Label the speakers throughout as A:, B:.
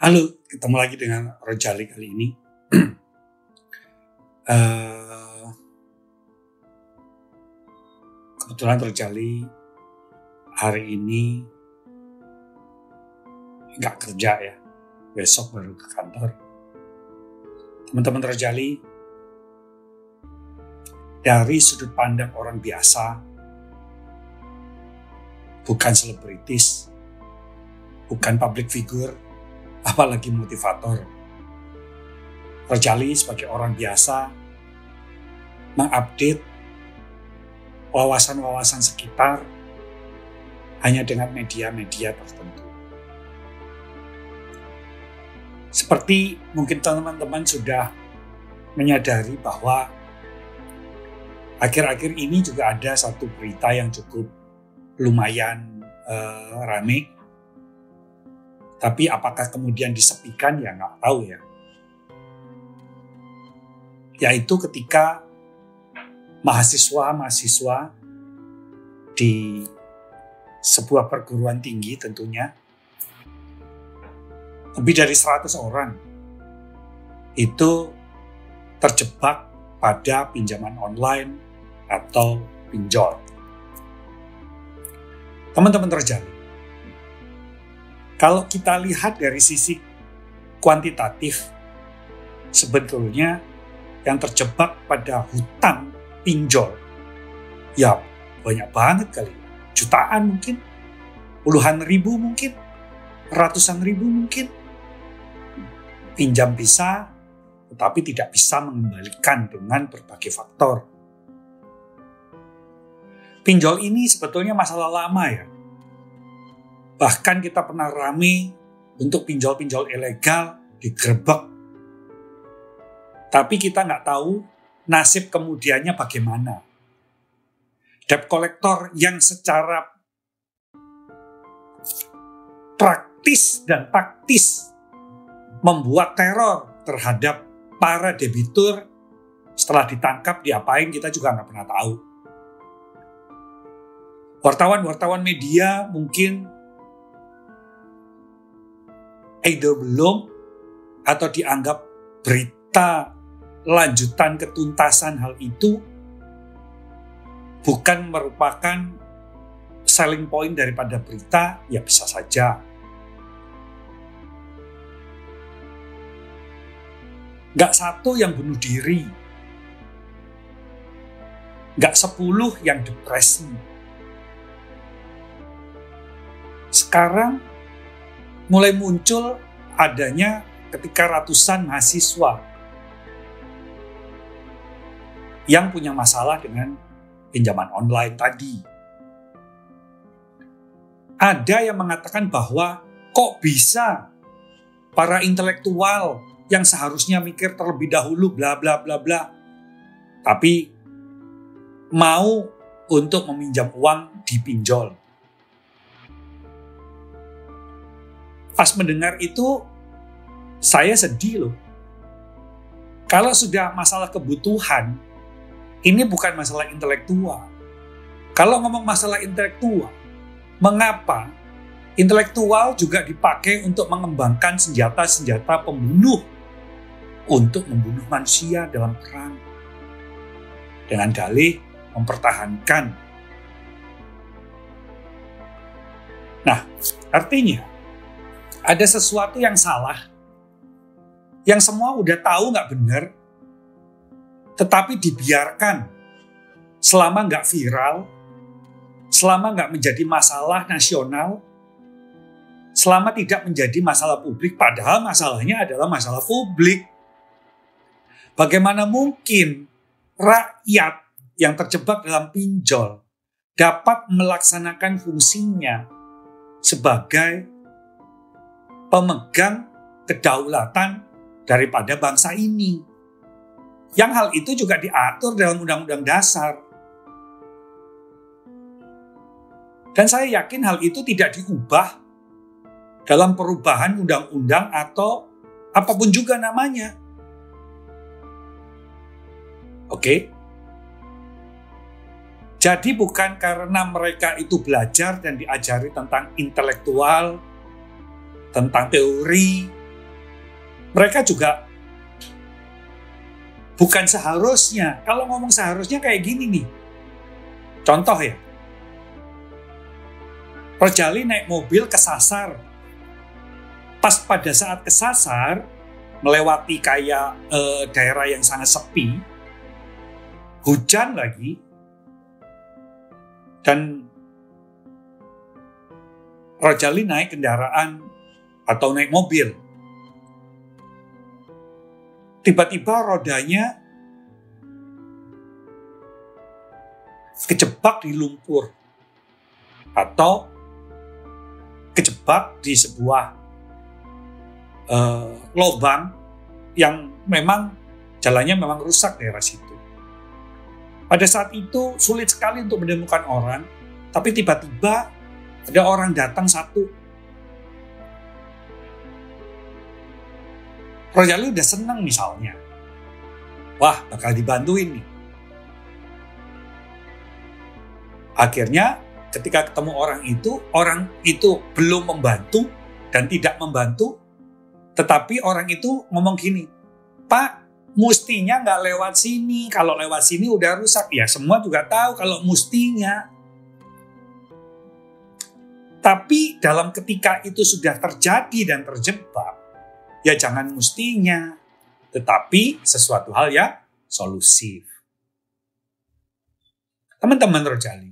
A: Halo, ketemu lagi dengan Rojali kali ini. Kebetulan Rojali hari ini nggak kerja ya, besok baru ke kantor. Teman-teman Rojali, dari sudut pandang orang biasa, bukan selebritis, bukan public figure, apalagi motivator. Rojali sebagai orang biasa mengupdate wawasan-wawasan sekitar hanya dengan media-media tertentu. Seperti mungkin teman-teman sudah menyadari bahwa akhir-akhir ini juga ada satu berita yang cukup lumayan rame. Tapi apakah kemudian disepikan ya nggak tahu ya. Yaitu ketika mahasiswa-mahasiswa di sebuah perguruan tinggi tentunya, lebih dari 100 orang itu terjebak pada pinjaman online atau pinjol. Teman-teman Rojali, kalau kita lihat dari sisi kuantitatif, sebetulnya yang terjebak pada hutang pinjol, ya banyak banget kali. Jutaan mungkin, puluhan ribu mungkin, ratusan ribu mungkin. Pinjam bisa, tetapi tidak bisa mengembalikan dengan berbagai faktor. Pinjol ini sebetulnya masalah lama ya. Bahkan kita pernah rame untuk pinjol-pinjol ilegal digerebek. Tapi kita nggak tahu nasib kemudiannya bagaimana. Debt collector yang secara praktis dan taktis membuat teror terhadap para debitur, setelah ditangkap diapain kita juga nggak pernah tahu. Wartawan-wartawan media mungkin either belum atau dianggap berita lanjutan ketuntasan hal itu bukan merupakan selling point daripada berita, ya bisa saja. Gak satu yang bunuh diri, gak 10 yang depresi. Sekarang mulai muncul adanya ketika ratusan mahasiswa yang punya masalah dengan pinjaman online tadi. Ada yang mengatakan bahwa kok bisa para intelektual yang seharusnya mikir terlebih dahulu bla bla bla bla, tapi mau untuk meminjam uang dipinjol. Pas mendengar itu, saya sedih loh. Kalau sudah masalah kebutuhan, ini bukan masalah intelektual. Kalau ngomong masalah intelektual, mengapa intelektual juga dipakai untuk mengembangkan senjata-senjata pembunuh untuk membunuh manusia dalam perang? Dengan dalih mempertahankan. Nah, artinya ada sesuatu yang salah, yang semua udah tahu nggak benar, tetapi dibiarkan selama nggak viral, selama nggak menjadi masalah nasional, selama tidak menjadi masalah publik, padahal masalahnya adalah masalah publik. Bagaimana mungkin rakyat yang terjebak dalam pinjol dapat melaksanakan fungsinya sebagai pemegang kedaulatan daripada bangsa ini. Yang hal itu juga diatur dalam Undang-Undang Dasar. Dan saya yakin hal itu tidak diubah dalam perubahan undang-undang atau apapun juga namanya. Oke? Jadi bukan karena mereka itu belajar dan diajari tentang intelektual, tentang teori, mereka juga bukan seharusnya. Kalau ngomong seharusnya kayak gini nih. Contoh ya. Rojali naik mobil kesasar. Pas pada saat kesasar, melewati kayak daerah yang sangat sepi, hujan lagi, dan Rojali naik kendaraan atau naik mobil. Tiba-tiba rodanya kejebak di lumpur atau kejebak di sebuah lubang yang memang jalannya memang rusak daerah situ. Pada saat itu sulit sekali untuk menemukan orang, tapi tiba-tiba ada orang datang satu. Rojali udah seneng misalnya. Wah, bakal dibantuin nih. Akhirnya ketika ketemu orang itu belum membantu dan tidak membantu, tetapi orang itu ngomong gini, Pak, mustinya nggak lewat sini. Kalau lewat sini udah rusak. Ya semua juga tahu kalau mustinya. Tapi dalam ketika itu sudah terjadi dan terjebak, ya jangan mustinya, tetapi sesuatu hal yang solusif. Teman-teman Rojali,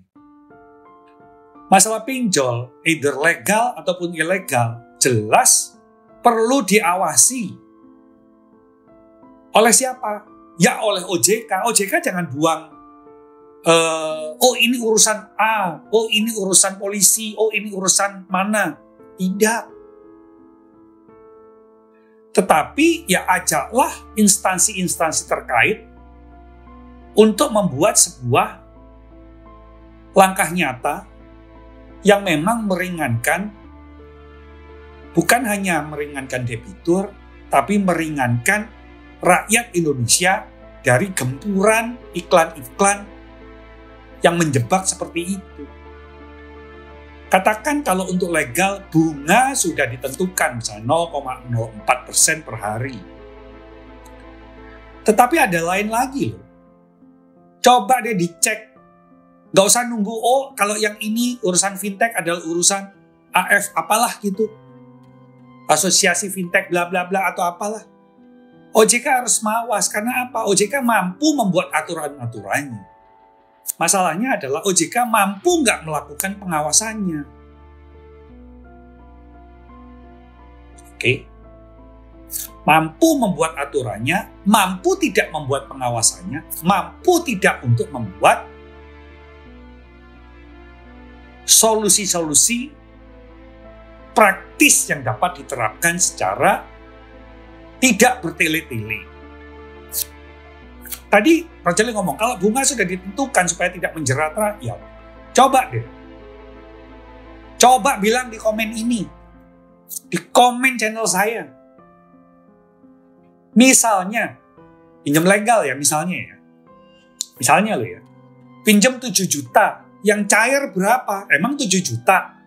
A: masalah pinjol, either legal ataupun ilegal, jelas perlu diawasi. Oleh siapa? Ya oleh OJK. OJK jangan buang, oh ini urusan A, oh ini urusan polisi, oh ini urusan mana. Tidak. Tetapi ya ajaklah instansi-instansi terkait untuk membuat sebuah langkah nyata yang memang meringankan, bukan hanya meringankan debitur, tapi meringankan rakyat Indonesia dari gempuran iklan-iklan yang menjebak seperti itu. Katakan kalau untuk legal, bunga sudah ditentukan, misalnya 0,04% per hari. Tetapi ada lain lagi loh. Coba deh dicek. Gak usah nunggu, oh kalau yang ini urusan fintech adalah urusan AF apalah gitu. Asosiasi fintech bla bla bla atau apalah. OJK harus mawas, karena apa? OJK mampu membuat aturan-aturannya. Masalahnya adalah OJK mampu nggak melakukan pengawasannya. Oke. Mampu membuat aturannya, mampu tidak membuat pengawasannya, mampu tidak untuk membuat solusi-solusi praktis yang dapat diterapkan secara tidak bertele-tele. Tadi Rojali ngomong, kalau bunga sudah ditentukan supaya tidak menjerat rakyat, coba deh. Coba bilang di komen ini, di komen channel saya. Misalnya, pinjam legal ya misalnya ya. Misalnya lo ya, pinjam 7 juta, yang cair berapa? Emang 7 juta?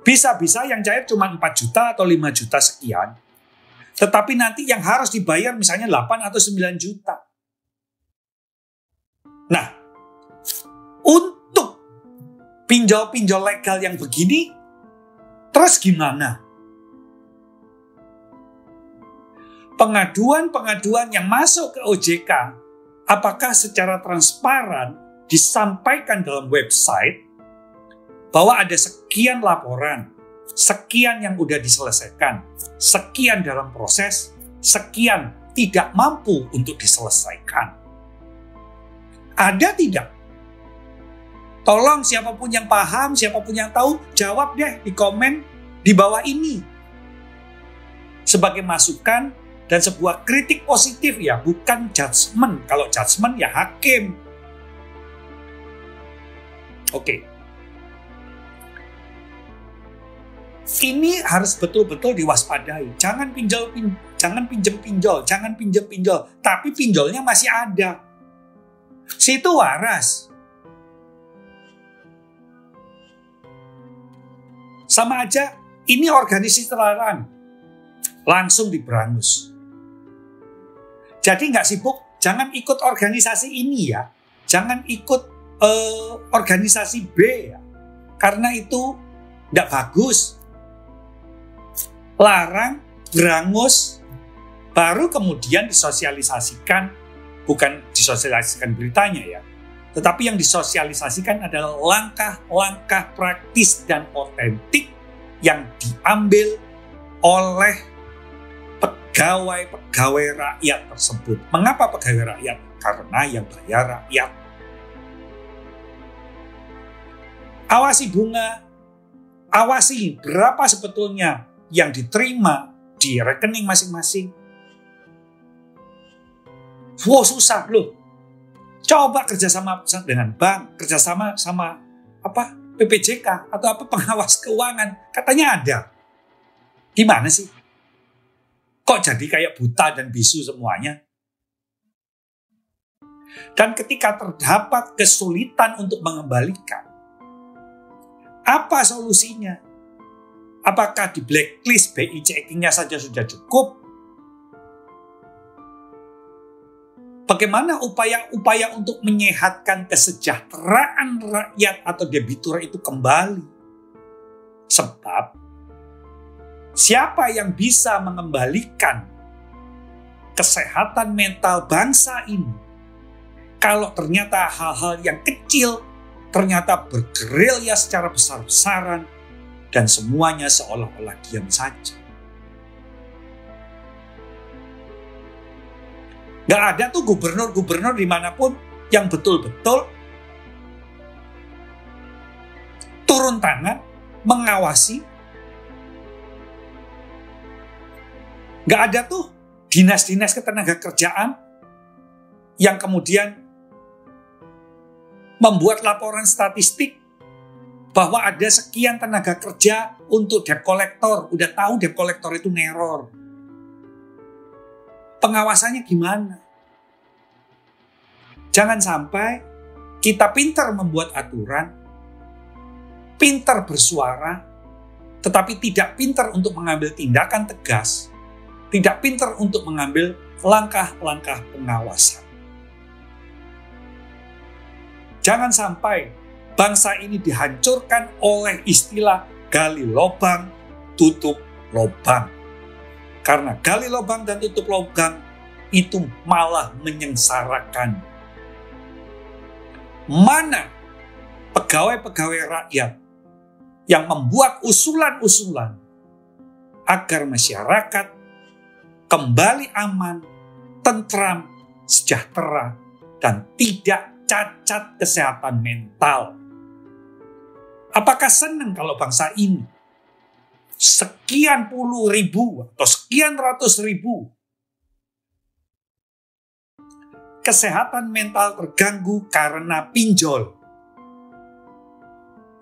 A: Bisa-bisa yang cair cuma 4 juta atau 5 juta sekian. Tetapi nanti yang harus dibayar misalnya 8 atau 9 juta. Nah, untuk pinjol-pinjol legal yang begini, terus gimana? Pengaduan-pengaduan yang masuk ke OJK, apakah secara transparan disampaikan dalam website bahwa ada sekian laporan, sekian yang udah diselesaikan, sekian dalam proses, sekian tidak mampu untuk diselesaikan. Ada tidak? Tolong siapapun yang paham, siapapun yang tahu, jawab deh di komen di bawah ini. Sebagai masukan dan sebuah kritik positif ya, bukan judgement. Kalau judgement ya hakim. Oke. Ini harus betul-betul diwaspadai. Jangan pinjam pinjol, tapi pinjolnya masih ada. Situ waras. Sama aja, ini organisasi terlarang. langsung diberangus. Jadi nggak sibuk, jangan ikut organisasi ini ya, jangan ikut organisasi B ya, karena itu nggak bagus. Larang, berangus, baru kemudian disosialisasikan, bukan disosialisasikan beritanya ya, tetapi yang disosialisasikan adalah langkah-langkah praktis dan otentik yang diambil oleh pegawai-pegawai rakyat tersebut. Mengapa pegawai rakyat? Karena yang bayar rakyat. Awasi bunga, awasi berapa sebetulnya yang diterima di rekening masing-masing. Wow, susah loh. Coba kerjasama dengan bank, kerjasama sama PPJK atau pengawas keuangan, katanya ada. Gimana sih? Kok jadi kayak buta dan bisu semuanya? Dan ketika terdapat kesulitan untuk mengembalikan, apa solusinya? Apakah di blacklist BI checking-nya saja sudah cukup? Bagaimana upaya-upaya untuk menyehatkan kesejahteraan rakyat atau debitur itu kembali? Sebab siapa yang bisa mengembalikan kesehatan mental bangsa ini kalau ternyata hal-hal yang kecil ternyata bergerilya secara besar-besaran dan semuanya seolah-olah diam saja? Gak ada tuh gubernur-gubernur dimanapun yang betul-betul turun tangan, mengawasi. Gak ada tuh dinas-dinas ketenagakerjaan yang kemudian membuat laporan statistik bahwa ada sekian tenaga kerja untuk debt collector. Udah tahu debt collector itu neror. Pengawasannya gimana? Jangan sampai kita pintar membuat aturan, pintar bersuara, tetapi tidak pintar untuk mengambil tindakan tegas, tidak pintar untuk mengambil langkah-langkah pengawasan. Jangan sampai bangsa ini dihancurkan oleh istilah gali lubang, tutup lubang. Karena gali lubang dan tutup lubang itu malah menyengsarakan. Mana pegawai-pegawai rakyat yang membuat usulan-usulan agar masyarakat kembali aman, tentram, sejahtera, dan tidak cacat kesehatan mental? Apakah senang kalau bangsa ini sekian puluh ribu atau sekian ratus ribu kesehatan mental terganggu karena pinjol?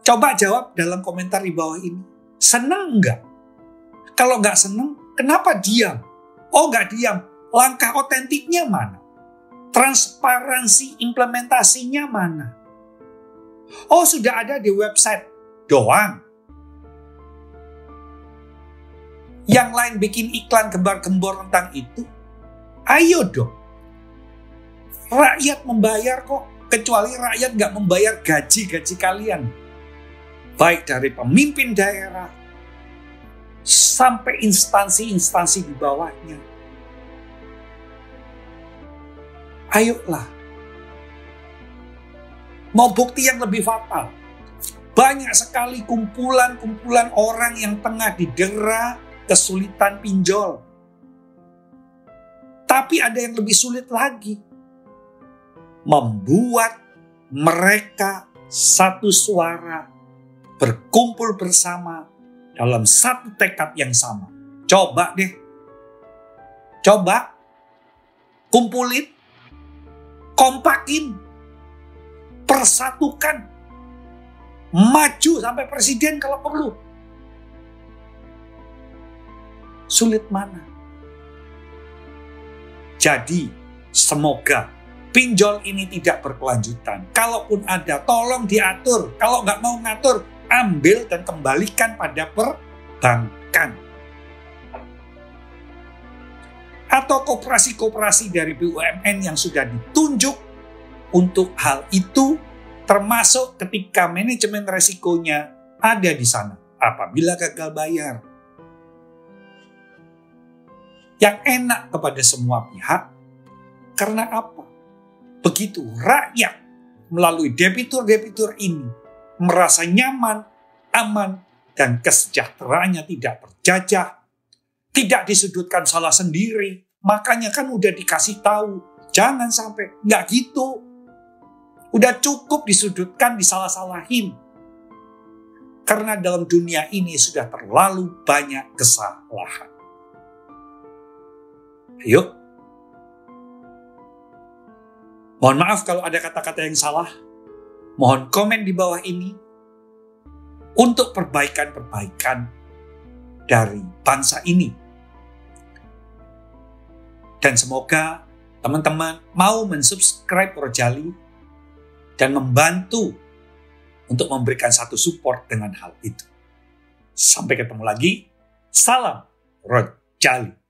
A: Coba jawab dalam komentar di bawah ini. Senang enggak? Kalau enggak senang, kenapa diam? Oh, enggak diam. Langkah otentiknya mana? Transparansi implementasinya mana? Oh, sudah ada di website doang. Yang lain bikin iklan gembar-gembor tentang itu. Ayo dong. Rakyat membayar kok. Kecuali rakyat nggak membayar gaji-gaji kalian. Baik dari pemimpin daerah sampai instansi-instansi di bawahnya. Ayolah. Mau bukti yang lebih fatal. Banyak sekali kumpulan-kumpulan orang yang tengah didera kesulitan pinjol. Tapi ada yang lebih sulit lagi. Membuat mereka satu suara, berkumpul bersama dalam satu tekad yang sama. Coba deh. Coba. Kumpulin. Kompakin. Persatukan. Maju sampai presiden kalau perlu. Sulit mana? Jadi, semoga pinjol ini tidak berkelanjutan. Kalaupun ada, tolong diatur. Kalau nggak mau ngatur, ambil dan kembalikan pada perbankan. atau koperasi-koperasi dari BUMN yang sudah ditunjuk untuk hal itu, termasuk ketika manajemen resikonya ada di sana apabila gagal bayar. Yang enak kepada semua pihak, karena apa? Begitu rakyat melalui debitur-debitur ini merasa nyaman, aman, dan kesejahteraannya tidak terjajah, tidak disudutkan salah sendiri, makanya kan udah dikasih tahu, jangan sampai, nggak gitu. Udah cukup disudutkan, disalah-salahin. Karena dalam dunia ini sudah terlalu banyak kesalahan. Ayo. Mohon maaf kalau ada kata-kata yang salah. Mohon komen di bawah ini untuk perbaikan-perbaikan dari bangsa ini. Dan semoga teman-teman mau mensubscribe Rojali dan membantu untuk memberikan satu support dengan hal itu. Sampai ketemu lagi. Salam Rojali.